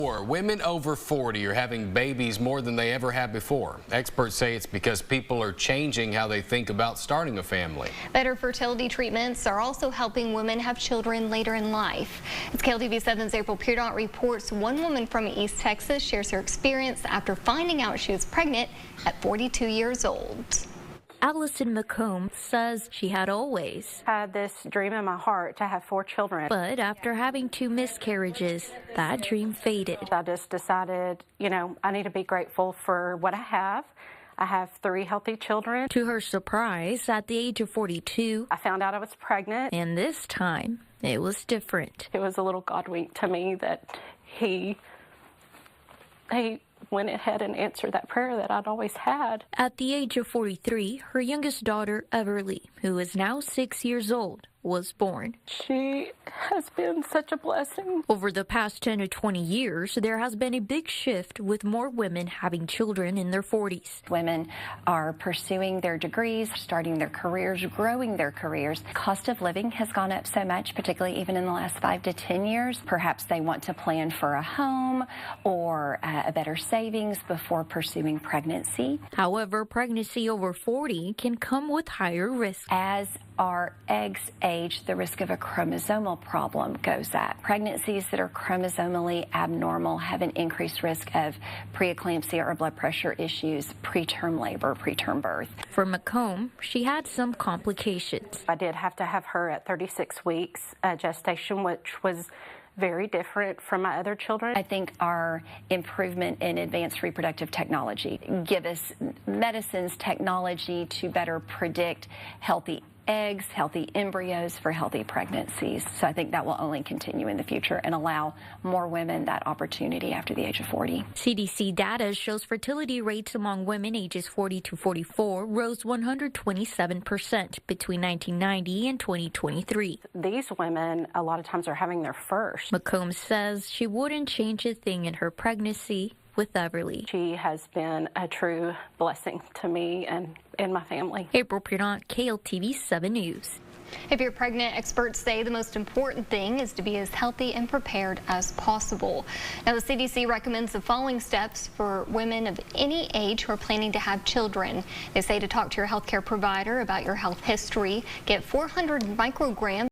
Women over 40 are having babies more than they ever have before. Experts say it's because people are changing how they think about starting a family. Better fertility treatments are also helping women have children later in life. As KLTV7's April Pierrot reports, one woman from East Texas shares her experience after finding out she was pregnant at 42 years old. Allison McComb says she had always had this dream in my heart to have 4 children. But after having 2 miscarriages, that dream faded. I just decided, I need to be grateful for what I have. I have 3 healthy children. To her surprise, at the age of 42, I found out I was pregnant. And this time, it was different. It was a little God wink to me that he went ahead and answered that prayer that I'd always had. At the age of 43, her youngest daughter, Everly, who is now 6 years old, was born. She has been such a blessing. Over the past 10 to 20 years, there has been a big shift with more women having children in their 40s. Women are pursuing their degrees, starting their careers, growing their careers. Cost of living has gone up so much, particularly even in the last 5 to 10 years. Perhaps they want to plan for a home or a better savings before pursuing pregnancy. However, pregnancy over 40 can come with higher risk. As our eggs age, the risk of a chromosomal problem goes up. Pregnancies that are chromosomally abnormal have an increased risk of preeclampsia or blood pressure issues, preterm labor, preterm birth. For McComb, she had some complications. I did have to have her at 36 weeks gestation, which was very different from my other children. I think our improvement in advanced reproductive technology give us medicines, technology to better predict healthy eggs, healthy embryos for healthy pregnancies. So I think that will only continue in the future and allow more women that opportunity after the age of 40. CDC data shows fertility rates among women ages 40 to 44 rose 127% between 1990 and 2023. These women a lot of times are having their first. McComb says she wouldn't change a thing in her pregnancy with Everly. She has been a true blessing to me and my family. April Pierrot, KLTV7 News. If you're pregnant, experts say the most important thing is to be as healthy and prepared as possible. Now, the CDC recommends the following steps for women of any age who are planning to have children. They say to talk to your healthcare provider about your health history, get 400 micrograms